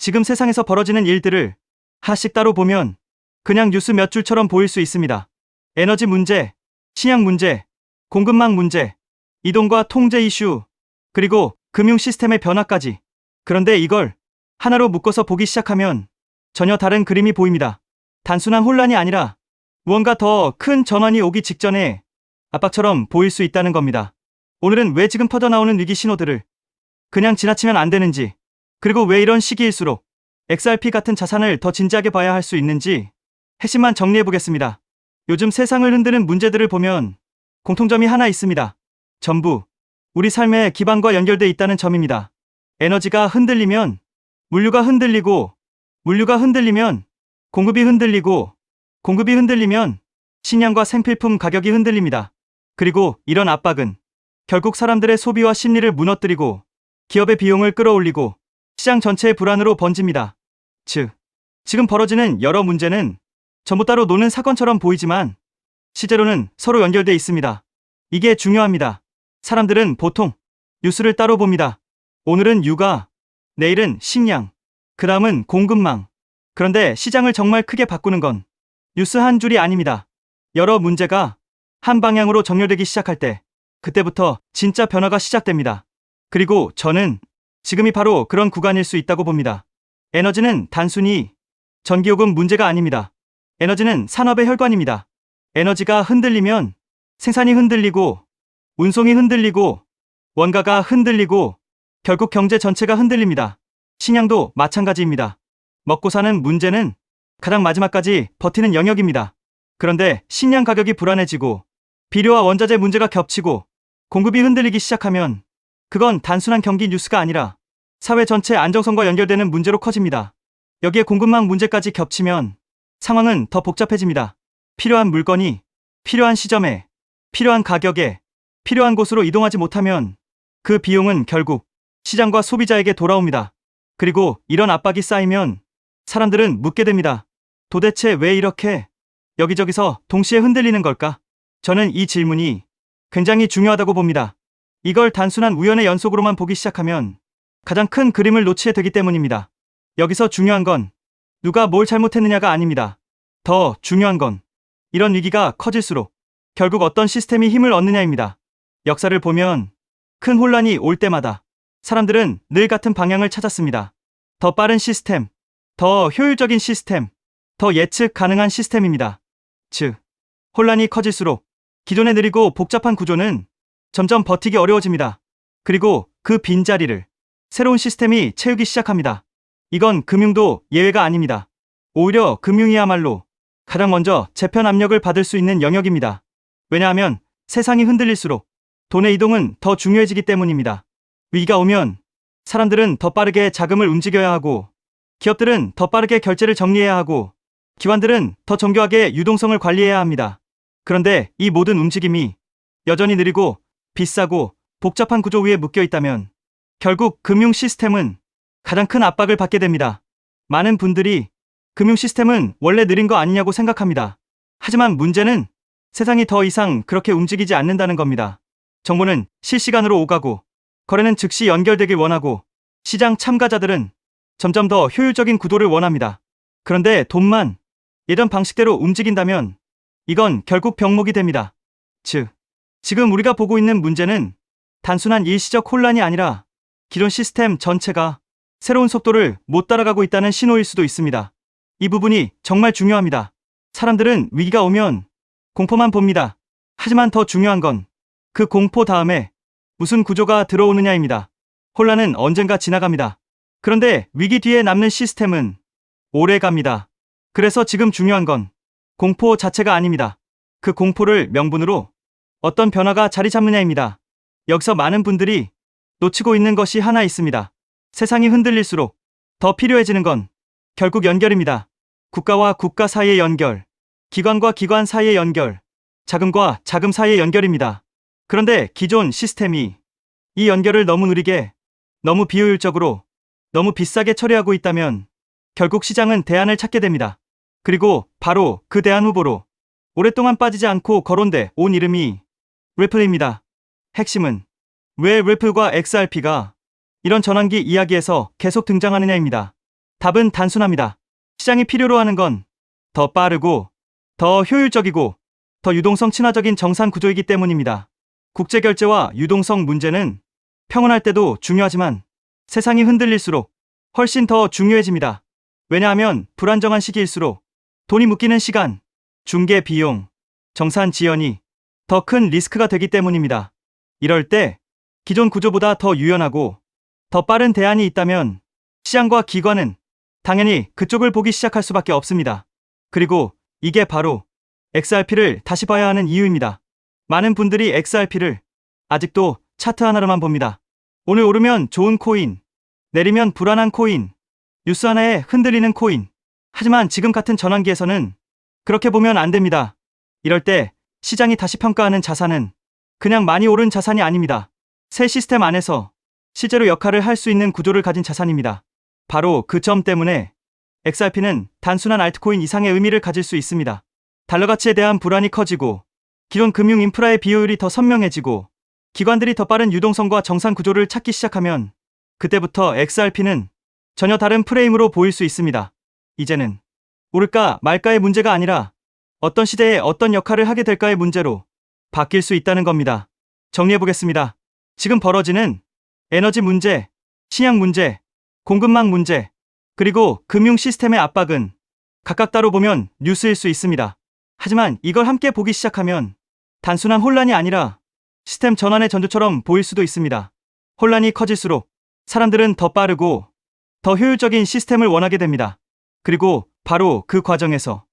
지금 세상에서 벌어지는 일들을 하나씩 따로 보면 그냥 뉴스 몇 줄처럼 보일 수 있습니다. 에너지 문제, 식량 문제, 공급망 문제, 이동과 통제 이슈, 그리고 금융 시스템의 변화까지. 그런데 이걸 하나로 묶어서 보기 시작하면 전혀 다른 그림이 보입니다. 단순한 혼란이 아니라 무언가 더 큰 전환이 오기 직전에 압박처럼 보일 수 있다는 겁니다. 오늘은 왜 지금 터져나오는 위기 신호들을 그냥 지나치면 안 되는지, 그리고 왜 이런 시기일수록 XRP 같은 자산을 더 진지하게 봐야 할 수 있는지 핵심만 정리해보겠습니다. 요즘 세상을 흔드는 문제들을 보면 공통점이 하나 있습니다. 전부 우리 삶의 기반과 연결돼 있다는 점입니다. 에너지가 흔들리면 물류가 흔들리고, 물류가 흔들리면 공급이 흔들리고, 공급이 흔들리면 식량과 생필품 가격이 흔들립니다. 그리고 이런 압박은 결국 사람들의 소비와 심리를 무너뜨리고 기업의 비용을 끌어올리고 시장 전체의 불안으로 번집니다. 즉, 지금 벌어지는 여러 문제는 전부 따로 노는 사건처럼 보이지만 실제로는 서로 연결돼 있습니다. 이게 중요합니다. 사람들은 보통 뉴스를 따로 봅니다. 오늘은 육아, 내일은 식량, 그 다음은 공급망. 그런데 시장을 정말 크게 바꾸는 건 뉴스 한 줄이 아닙니다. 여러 문제가 한 방향으로 정렬되기 시작할 때 그때부터 진짜 변화가 시작됩니다. 그리고 저는 지금이 바로 그런 구간일 수 있다고 봅니다. 에너지는 단순히 전기요금 문제가 아닙니다. 에너지는 산업의 혈관입니다. 에너지가 흔들리면 생산이 흔들리고, 운송이 흔들리고, 원가가 흔들리고, 결국 경제 전체가 흔들립니다. 식량도 마찬가지입니다. 먹고 사는 문제는 가장 마지막까지 버티는 영역입니다. 그런데 식량 가격이 불안해지고 비료와 원자재 문제가 겹치고 공급이 흔들리기 시작하면 그건 단순한 경기 뉴스가 아니라 사회 전체 안정성과 연결되는 문제로 커집니다. 여기에 공급망 문제까지 겹치면 상황은 더 복잡해집니다. 필요한 물건이 필요한 시점에, 필요한 가격에, 필요한 곳으로 이동하지 못하면 그 비용은 결국 시장과 소비자에게 돌아옵니다. 그리고 이런 압박이 쌓이면 사람들은 묻게 됩니다. 도대체 왜 이렇게 여기저기서 동시에 흔들리는 걸까? 저는 이 질문이 굉장히 중요하다고 봅니다. 이걸 단순한 우연의 연속으로만 보기 시작하면 가장 큰 그림을 놓치게 되기 때문입니다. 여기서 중요한 건 누가 뭘 잘못했느냐가 아닙니다. 더 중요한 건 이런 위기가 커질수록 결국 어떤 시스템이 힘을 얻느냐입니다. 역사를 보면 큰 혼란이 올 때마다 사람들은 늘 같은 방향을 찾았습니다. 더 빠른 시스템, 더 효율적인 시스템, 더 예측 가능한 시스템입니다. 즉, 혼란이 커질수록 기존의 느리고 복잡한 구조는 점점 버티기 어려워집니다. 그리고 그 빈자리를 새로운 시스템이 채우기 시작합니다. 이건 금융도 예외가 아닙니다. 오히려 금융이야말로 가장 먼저 재편 압력을 받을 수 있는 영역입니다. 왜냐하면 세상이 흔들릴수록 돈의 이동은 더 중요해지기 때문입니다. 위기가 오면 사람들은 더 빠르게 자금을 움직여야 하고, 기업들은 더 빠르게 결제를 정리해야 하고, 기관들은 더 정교하게 유동성을 관리해야 합니다. 그런데 이 모든 움직임이 여전히 느리고 비싸고 복잡한 구조 위에 묶여 있다면 결국 금융 시스템은 가장 큰 압박을 받게 됩니다. 많은 분들이 금융 시스템은 원래 느린 거 아니냐고 생각합니다. 하지만 문제는 세상이 더 이상 그렇게 움직이지 않는다는 겁니다. 정보는 실시간으로 오가고, 거래는 즉시 연결되길 원하고, 시장 참가자들은 점점 더 효율적인 구도를 원합니다. 그런데 돈만 예전 방식대로 움직인다면 이건 결국 병목이 됩니다. 즉, 지금 우리가 보고 있는 문제는 단순한 일시적 혼란이 아니라 기존 시스템 전체가 새로운 속도를 못 따라가고 있다는 신호일 수도 있습니다. 이 부분이 정말 중요합니다. 사람들은 위기가 오면 공포만 봅니다. 하지만 더 중요한 건 그 공포 다음에 무슨 구조가 들어오느냐입니다. 혼란은 언젠가 지나갑니다. 그런데 위기 뒤에 남는 시스템은 오래 갑니다. 그래서 지금 중요한 건 공포 자체가 아닙니다. 그 공포를 명분으로 어떤 변화가 자리 잡느냐입니다. 여기서 많은 분들이 놓치고 있는 것이 하나 있습니다. 세상이 흔들릴수록 더 필요해지는 건 결국 연결입니다. 국가와 국가 사이의 연결, 기관과 기관 사이의 연결, 자금과 자금 사이의 연결입니다. 그런데 기존 시스템이 이 연결을 너무 느리게, 너무 비효율적으로, 너무 비싸게 처리하고 있다면 결국 시장은 대안을 찾게 됩니다. 그리고 바로 그 대안 후보로 오랫동안 빠지지 않고 거론돼 온 이름이 래플입니다. 핵심은 왜 래플과 XRP가 이런 전환기 이야기에서 계속 등장하느냐입니다. 답은 단순합니다. 시장이 필요로 하는 건 더 빠르고, 더 효율적이고, 더 유동성 친화적인 정산 구조이기 때문입니다. 국제결제와 유동성 문제는 평온할 때도 중요하지만 세상이 흔들릴수록 훨씬 더 중요해집니다. 왜냐하면 불안정한 시기일수록 돈이 묶이는 시간, 중개 비용, 정산 지연이 더 큰 리스크가 되기 때문입니다. 이럴 때 기존 구조보다 더 유연하고 더 빠른 대안이 있다면 시장과 기관은 당연히 그쪽을 보기 시작할 수밖에 없습니다. 그리고 이게 바로 XRP를 다시 봐야 하는 이유입니다. 많은 분들이 XRP를 아직도 차트 하나로만 봅니다. 오늘 오르면 좋은 코인, 내리면 불안한 코인, 뉴스 하나에 흔들리는 코인. 하지만 지금 같은 전환기에서는 그렇게 보면 안 됩니다. 이럴 때 시장이 다시 평가하는 자산은 그냥 많이 오른 자산이 아닙니다. 새 시스템 안에서 실제로 역할을 할 수 있는 구조를 가진 자산입니다. 바로 그 점 때문에 XRP는 단순한 알트코인 이상의 의미를 가질 수 있습니다. 달러 가치에 대한 불안이 커지고, 기존 금융 인프라의 비효율이 더 선명해지고, 기관들이 더 빠른 유동성과 정산 구조를 찾기 시작하면 그때부터 XRP는 전혀 다른 프레임으로 보일 수 있습니다. 이제는 오를까 말까의 문제가 아니라 어떤 시대에 어떤 역할을 하게 될까의 문제로 바뀔 수 있다는 겁니다. 정리해보겠습니다. 지금 벌어지는 에너지 문제, 식량 문제, 공급망 문제, 그리고 금융 시스템의 압박은 각각 따로 보면 뉴스일 수 있습니다. 하지만 이걸 함께 보기 시작하면 단순한 혼란이 아니라 시스템 전환의 전조처럼 보일 수도 있습니다. 혼란이 커질수록 사람들은 더 빠르고 더 효율적인 시스템을 원하게 됩니다. 그리고 바로 그 과정에서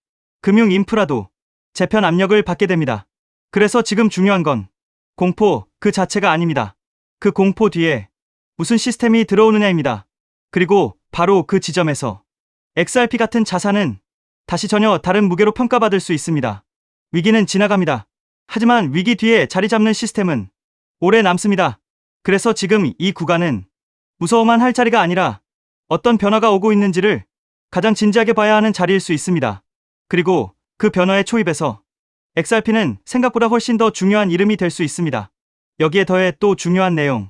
금융 인프라도 재편 압력을 받게 됩니다. 그래서 지금 중요한 건 공포 그 자체가 아닙니다. 그 공포 뒤에 무슨 시스템이 들어오느냐입니다. 그리고 바로 그 지점에서 XRP 같은 자산은 다시 전혀 다른 무게로 평가받을 수 있습니다. 위기는 지나갑니다. 하지만 위기 뒤에 자리 잡는 시스템은 오래 남습니다. 그래서 지금 이 구간은 무서워만 할 자리가 아니라 어떤 변화가 오고 있는지를 가장 진지하게 봐야 하는 자리일 수 있습니다. 그리고 그 변화의 초입에서 XRP는 생각보다 훨씬 더 중요한 이름이 될 수 있습니다. 여기에 더해 또 중요한 내용.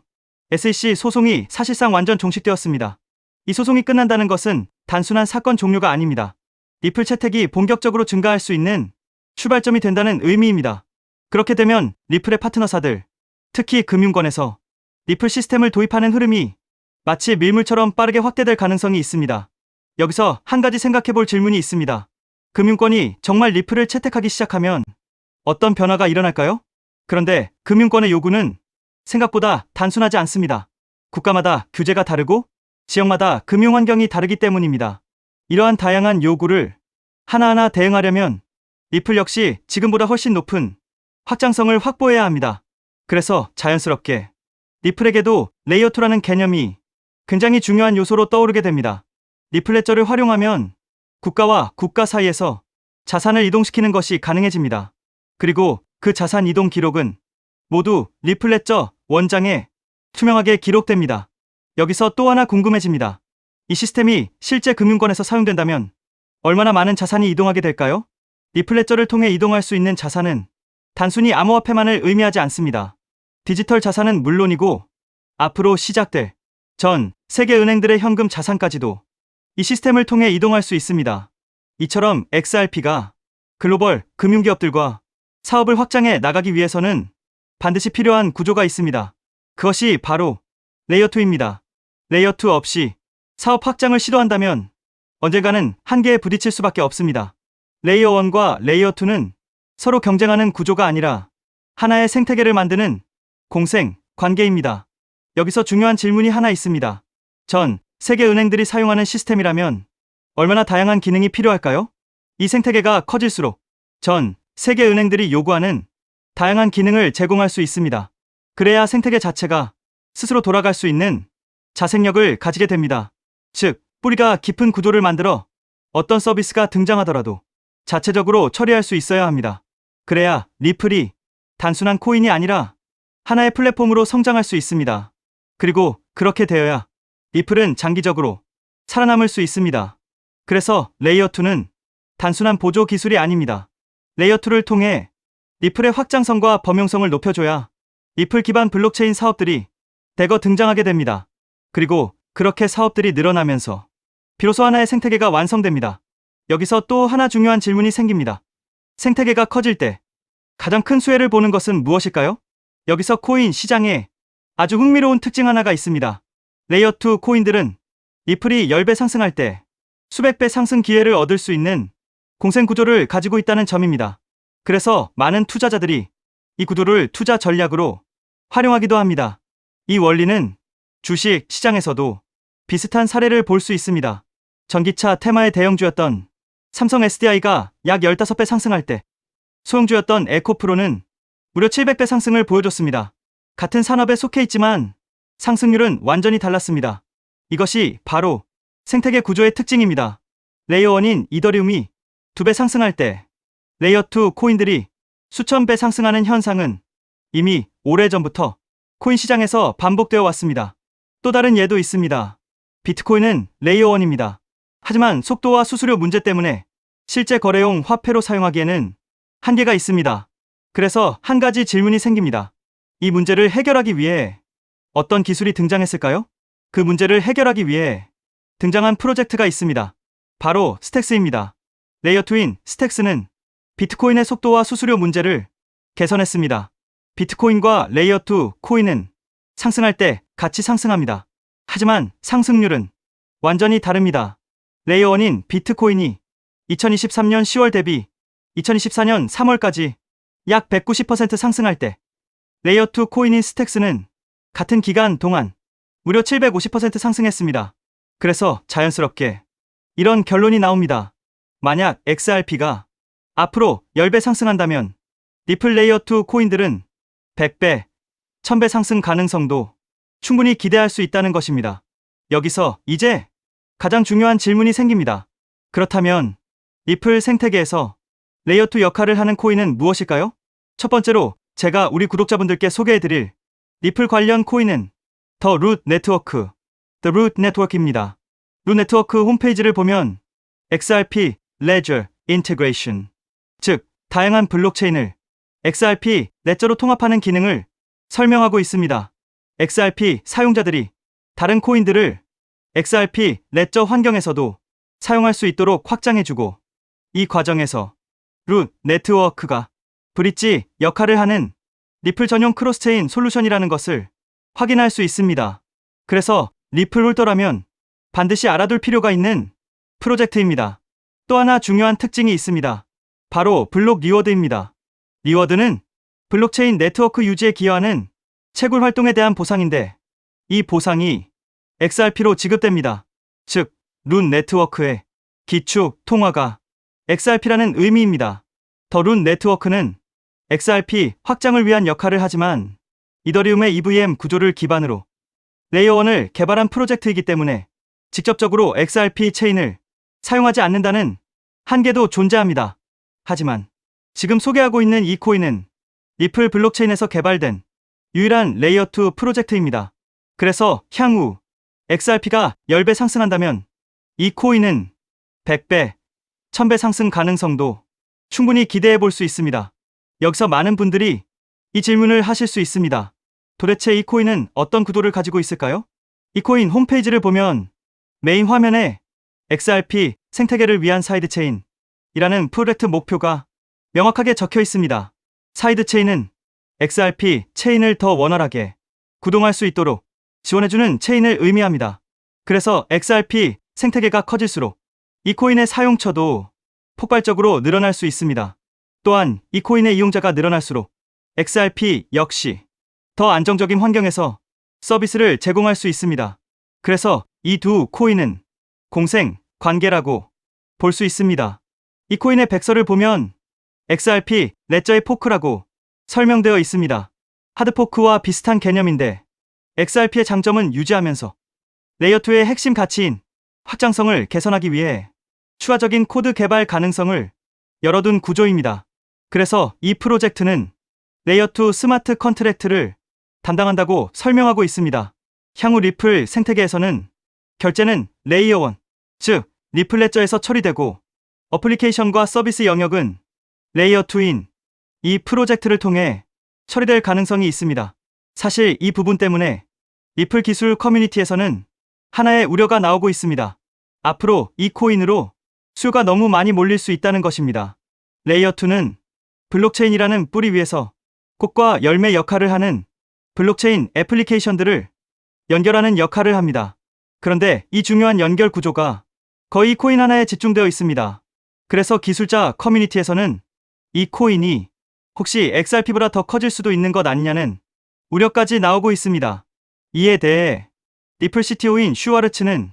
SEC 소송이 사실상 완전 종식되었습니다. 이 소송이 끝난다는 것은 단순한 사건 종료가 아닙니다. 리플 채택이 본격적으로 증가할 수 있는 출발점이 된다는 의미입니다. 그렇게 되면 리플의 파트너사들, 특히 금융권에서 리플 시스템을 도입하는 흐름이 마치 밀물처럼 빠르게 확대될 가능성이 있습니다. 여기서 한 가지 생각해볼 질문이 있습니다. 금융권이 정말 리플을 채택하기 시작하면 어떤 변화가 일어날까요? 그런데 금융권의 요구는 생각보다 단순하지 않습니다. 국가마다 규제가 다르고 지역마다 금융 환경이 다르기 때문입니다. 이러한 다양한 요구를 하나하나 대응하려면 리플 역시 지금보다 훨씬 높은 확장성을 확보해야 합니다. 그래서 자연스럽게 리플에게도 레이어2라는 개념이 굉장히 중요한 요소로 떠오르게 됩니다. 리플 레저를 활용하면 국가와 국가 사이에서 자산을 이동시키는 것이 가능해집니다. 그리고 그 자산 이동 기록은 모두 리플 레저 원장에 투명하게 기록됩니다. 여기서 또 하나 궁금해집니다. 이 시스템이 실제 금융권에서 사용된다면 얼마나 많은 자산이 이동하게 될까요? 리플 레저를 통해 이동할 수 있는 자산은 단순히 암호화폐만을 의미하지 않습니다. 디지털 자산은 물론이고 앞으로 시작될 전 세계 은행들의 현금 자산까지도 이 시스템을 통해 이동할 수 있습니다. 이처럼 XRP가 글로벌 금융기업들과 사업을 확장해 나가기 위해서는 반드시 필요한 구조가 있습니다. 그것이 바로 레이어2입니다. 레이어2 없이 사업 확장을 시도한다면 언젠가는 한계에 부딪힐 수밖에 없습니다. 레이어1과 레이어2는 서로 경쟁하는 구조가 아니라 하나의 생태계를 만드는 공생 관계입니다. 여기서 중요한 질문이 하나 있습니다. 전 세계 은행들이 사용하는 시스템이라면 얼마나 다양한 기능이 필요할까요? 이 생태계가 커질수록 전 세계 은행들이 요구하는 다양한 기능을 제공할 수 있습니다. 그래야 생태계 자체가 스스로 돌아갈 수 있는 자생력을 가지게 됩니다. 즉, 뿌리가 깊은 구조를 만들어 어떤 서비스가 등장하더라도 자체적으로 처리할 수 있어야 합니다. 그래야 리플이 단순한 코인이 아니라 하나의 플랫폼으로 성장할 수 있습니다. 그리고 그렇게 되어야 리플은 장기적으로 살아남을 수 있습니다. 그래서 레이어2는 단순한 보조 기술이 아닙니다. 레이어2를 통해 리플의 확장성과 범용성을 높여줘야 리플 기반 블록체인 사업들이 대거 등장하게 됩니다. 그리고 그렇게 사업들이 늘어나면서 비로소 하나의 생태계가 완성됩니다. 여기서 또 하나 중요한 질문이 생깁니다. 생태계가 커질 때 가장 큰 수혜를 보는 것은 무엇일까요? 여기서 코인 시장에 아주 흥미로운 특징 하나가 있습니다. 레이어2 코인들은 리플이 10배 상승할 때 수백 배 상승 기회를 얻을 수 있는 공생 구조를 가지고 있다는 점입니다. 그래서 많은 투자자들이 이 구도를 투자 전략으로 활용하기도 합니다. 이 원리는 주식 시장에서도 비슷한 사례를 볼 수 있습니다. 전기차 테마의 대형주였던 삼성 SDI가 약 15배 상승할 때 소형주였던 에코프로는 무려 700배 상승을 보여줬습니다. 같은 산업에 속해 있지만 상승률은 완전히 달랐습니다. 이것이 바로 생태계 구조의 특징입니다. 레이어1인 이더리움이 2배 상승할 때 레이어2 코인들이 수천 배 상승하는 현상은 이미 오래전부터 코인 시장에서 반복되어 왔습니다. 또 다른 예도 있습니다. 비트코인은 레이어1입니다. 하지만 속도와 수수료 문제 때문에 실제 거래용 화폐로 사용하기에는 한계가 있습니다. 그래서 한 가지 질문이 생깁니다. 이 문제를 해결하기 위해 어떤 기술이 등장했을까요? 그 문제를 해결하기 위해 등장한 프로젝트가 있습니다. 바로 스택스입니다. 레이어2인 스택스는 비트코인의 속도와 수수료 문제를 개선했습니다. 비트코인과 레이어2 코인은 상승할 때 같이 상승합니다. 하지만 상승률은 완전히 다릅니다. 레이어1인 비트코인이 2023년 10월 대비 2024년 3월까지 약 190% 상승할 때 레이어2 코인인 스택스는 같은 기간 동안 무려 750% 상승했습니다. 그래서 자연스럽게 이런 결론이 나옵니다. 만약 XRP가 앞으로 10배 상승한다면 리플 레이어2 코인들은 100배, 1000배 상승 가능성도 충분히 기대할 수 있다는 것입니다. 여기서 이제 가장 중요한 질문이 생깁니다. 그렇다면 리플 생태계에서 레이어2 역할을 하는 코인은 무엇일까요? 첫 번째로 제가 우리 구독자분들께 소개해드릴 리플 관련 코인은 더 룻 네트워크, The Root Network입니다. 룻 네트워크 홈페이지를 보면 XRP, Ledger, Integration, 즉 다양한 블록체인을 XRP, 레저로 통합하는 기능을 설명하고 있습니다. XRP 사용자들이 다른 코인들을 XRP, 레저 환경에서도 사용할 수 있도록 확장해주고 이 과정에서 룻 네트워크가 브릿지 역할을 하는 리플 전용 크로스체인 솔루션이라는 것을 확인할 수 있습니다. 그래서 리플 홀더라면 반드시 알아둘 필요가 있는 프로젝트입니다. 또 하나 중요한 특징이 있습니다. 바로 블록 리워드입니다. 리워드는 블록체인 네트워크 유지에 기여하는 채굴 활동에 대한 보상인데 이 보상이 XRP로 지급됩니다. 즉, 룻 네트워크의 기축 통화가 XRP라는 의미입니다. 더 룻 네트워크는 XRP 확장을 위한 역할을 하지만 이더리움의 EVM 구조를 기반으로 레이어1을 개발한 프로젝트이기 때문에 직접적으로 XRP 체인을 사용하지 않는다는 한계도 존재합니다. 하지만 지금 소개하고 있는 이 코인은 리플 블록체인에서 개발된 유일한 레이어2 프로젝트입니다. 그래서 향후 XRP가 10배 상승한다면 이 코인은 100배, 1000배 상승 가능성도 충분히 기대해 볼 수 있습니다. 여기서 많은 분들이 이 질문을 하실 수 있습니다. 도대체 이 코인은 어떤 구도를 가지고 있을까요? 이 코인 홈페이지를 보면 메인 화면에 XRP 생태계를 위한 사이드체인이라는 프로젝트 목표가 명확하게 적혀 있습니다. 사이드체인은 XRP 체인을 더 원활하게 구동할 수 있도록 지원해주는 체인을 의미합니다. 그래서 XRP 생태계가 커질수록 이 코인의 사용처도 폭발적으로 늘어날 수 있습니다. 또한 이 코인의 이용자가 늘어날수록 XRP 역시 더 안정적인 환경에서 서비스를 제공할 수 있습니다. 그래서 이 두 코인은 공생 관계라고 볼 수 있습니다. 이 코인의 백서를 보면 XRP 레저의 포크라고 설명되어 있습니다. 하드포크와 비슷한 개념인데 XRP의 장점은 유지하면서 레이어2의 핵심 가치인 확장성을 개선하기 위해 추가적인 코드 개발 가능성을 열어둔 구조입니다. 그래서 이 프로젝트는 레이어2 스마트 컨트랙트를 담당한다고 설명하고 있습니다. 향후 리플 생태계에서는 결제는 레이어1, 즉 리플 레저에서 처리되고 어플리케이션과 서비스 영역은 레이어2인 이 프로젝트를 통해 처리될 가능성이 있습니다. 사실 이 부분 때문에 리플 기술 커뮤니티에서는 하나의 우려가 나오고 있습니다. 앞으로 이 코인으로 수요가 너무 많이 몰릴 수 있다는 것입니다. 레이어 2는 블록체인이라는 뿌리 위에서 꽃과 열매 역할을 하는 블록체인 애플리케이션들을 연결하는 역할을 합니다. 그런데 이 중요한 연결 구조가 거의 코인 하나에 집중되어 있습니다. 그래서 기술자 커뮤니티에서는 이 코인이 혹시 XRP보다 더 커질 수도 있는 것 아니냐는 우려까지 나오고 있습니다. 이에 대해 리플 CTO인 슈와르츠는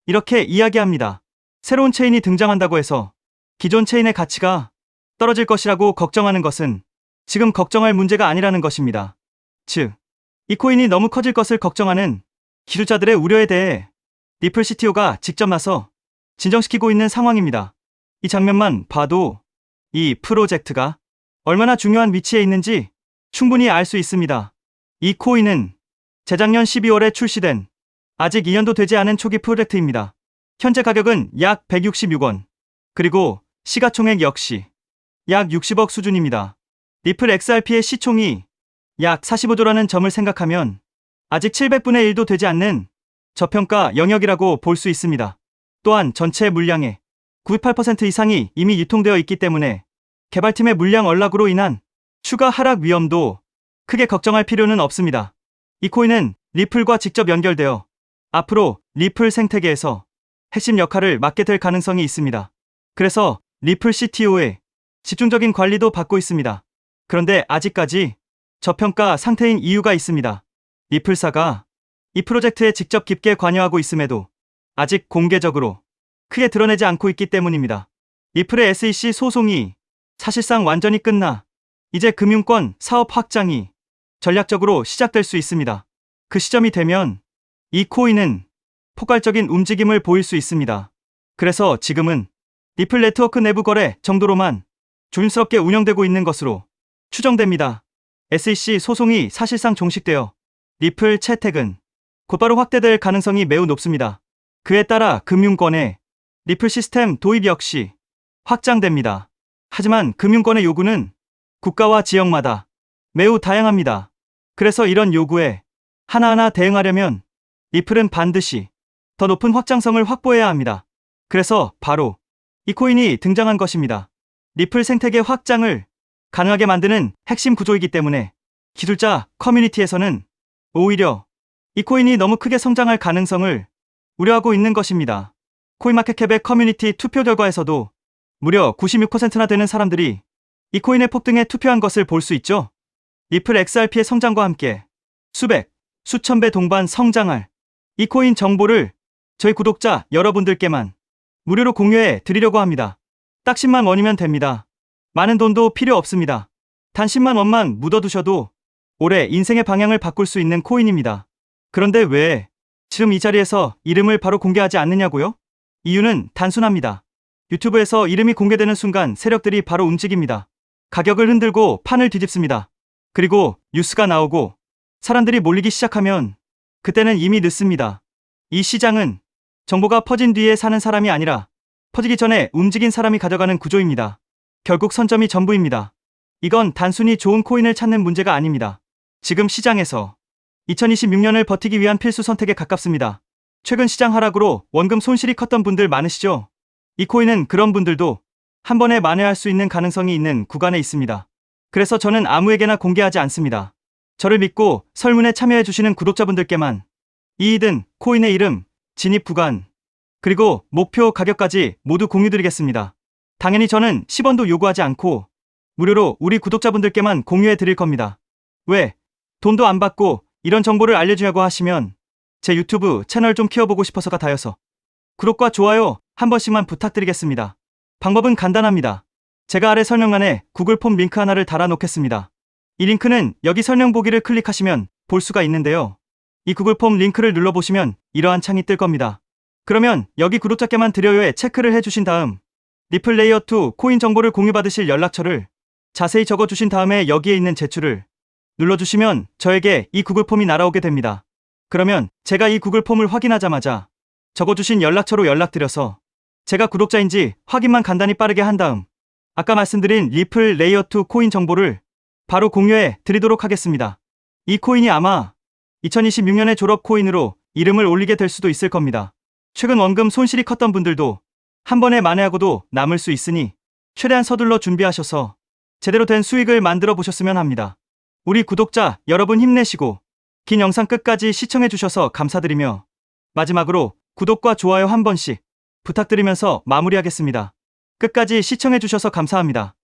이렇게 이야기합니다. 새로운 체인이 등장한다고 해서 기존 체인의 가치가 떨어질 것이라고 걱정하는 것은 지금 걱정할 문제가 아니라는 것입니다. 즉, 이 코인이 너무 커질 것을 걱정하는 기술자들의 우려에 대해 리플 CTO가 직접 나서 진정시키고 있는 상황입니다. 이 장면만 봐도 이 프로젝트가 얼마나 중요한 위치에 있는지 충분히 알 수 있습니다. 이 코인은 재작년 12월에 출시된 아직 2년도 되지 않은 초기 프로젝트입니다. 현재 가격은 약 166원, 그리고 시가총액 역시 약 60억 수준입니다. 리플 XRP의 시총이 약 45조라는 점을 생각하면 아직 700분의 1도 되지 않는 저평가 영역이라고 볼 수 있습니다. 또한 전체 물량의 98% 이상이 이미 유통되어 있기 때문에 개발팀의 물량 언락으로 인한 추가 하락 위험도 크게 걱정할 필요는 없습니다. 이 코인은 리플과 직접 연결되어 앞으로 리플 생태계에서 핵심 역할을 맡게 될 가능성이 있습니다. 그래서 리플 CTO의 집중적인 관리도 받고 있습니다. 그런데 아직까지 저평가 상태인 이유가 있습니다. 리플사가 이 프로젝트에 직접 깊게 관여하고 있음에도 아직 공개적으로 크게 드러내지 않고 있기 때문입니다. 리플의 SEC 소송이 사실상 완전히 끝나 이제 금융권 사업 확장이 전략적으로 시작될 수 있습니다. 그 시점이 되면 이 코인은 폭발적인 움직임을 보일 수 있습니다. 그래서 지금은 리플 네트워크 내부 거래 정도로만 조심스럽게 운영되고 있는 것으로 추정됩니다. SEC 소송이 사실상 종식되어 리플 채택은 곧바로 확대될 가능성이 매우 높습니다. 그에 따라 금융권의 리플 시스템 도입 역시 확장됩니다. 하지만 금융권의 요구는 국가와 지역마다 매우 다양합니다. 그래서 이런 요구에 하나하나 대응하려면 리플은 반드시 더 높은 확장성을 확보해야 합니다. 그래서 바로 이 코인이 등장한 것입니다. 리플 생태계 확장을 가능하게 만드는 핵심 구조이기 때문에 기술자 커뮤니티에서는 오히려 이 코인이 너무 크게 성장할 가능성을 우려하고 있는 것입니다. 코인마켓캡의 커뮤니티 투표 결과에서도 무려 96%나 되는 사람들이 이 코인의 폭등에 투표한 것을 볼 수 있죠. 리플 XRP의 성장과 함께 수백, 수천 배 동반 성장할 이 코인 정보를 저희 구독자 여러분들께만 무료로 공유해 드리려고 합니다. 딱 10만 원이면 됩니다. 많은 돈도 필요 없습니다. 단 10만 원만 묻어두셔도 올해 인생의 방향을 바꿀 수 있는 코인입니다. 그런데 왜 지금 이 자리에서 이름을 바로 공개하지 않느냐고요? 이유는 단순합니다. 유튜브에서 이름이 공개되는 순간 세력들이 바로 움직입니다. 가격을 흔들고 판을 뒤집습니다. 그리고 뉴스가 나오고 사람들이 몰리기 시작하면 그때는 이미 늦습니다. 이 시장은 정보가 퍼진 뒤에 사는 사람이 아니라 퍼지기 전에 움직인 사람이 가져가는 구조입니다. 결국 선점이 전부입니다. 이건 단순히 좋은 코인을 찾는 문제가 아닙니다. 지금 시장에서 2026년을 버티기 위한 필수 선택에 가깝습니다. 최근 시장 하락으로 원금 손실이 컸던 분들 많으시죠? 이 코인은 그런 분들도 한 번에 만회할 수 있는 가능성이 있는 구간에 있습니다. 그래서 저는 아무에게나 공개하지 않습니다. 저를 믿고 설문에 참여해주시는 구독자분들께만 이익은 코인의 이름, 진입 구간, 그리고 목표 가격까지 모두 공유드리겠습니다. 당연히 저는 10원도 요구하지 않고 무료로 우리 구독자분들께만 공유해 드릴 겁니다. 왜? 돈도 안 받고 이런 정보를 알려주냐고 하시면 제 유튜브 채널 좀 키워보고 싶어서가 다여서 구독과 좋아요 한 번씩만 부탁드리겠습니다. 방법은 간단합니다. 제가 아래 설명란에 구글 폼 링크 하나를 달아놓겠습니다. 이 링크는 여기 설명 보기를 클릭하시면 볼 수가 있는데요. 이 구글 폼 링크를 눌러보시면 이러한 창이 뜰 겁니다. 그러면 여기 구독자께만 드려요에 체크를 해주신 다음 리플 레이어 2 코인 정보를 공유받으실 연락처를 자세히 적어주신 다음에 여기에 있는 제출을 눌러주시면 저에게 이 구글 폼이 날아오게 됩니다. 그러면 제가 이 구글 폼을 확인하자마자 적어주신 연락처로 연락드려서 제가 구독자인지 확인만 간단히 빠르게 한 다음 아까 말씀드린 리플 레이어 2 코인 정보를 바로 공유해 드리도록 하겠습니다. 이 코인이 아마 2026년의 졸업 코인으로 이름을 올리게 될 수도 있을 겁니다. 최근 원금 손실이 컸던 분들도 한 번에 만회하고도 남을 수 있으니 최대한 서둘러 준비하셔서 제대로 된 수익을 만들어 보셨으면 합니다. 우리 구독자 여러분 힘내시고 긴 영상 끝까지 시청해 주셔서 감사드리며 마지막으로 구독과 좋아요 한 번씩 부탁드리면서 마무리하겠습니다. 끝까지 시청해 주셔서 감사합니다.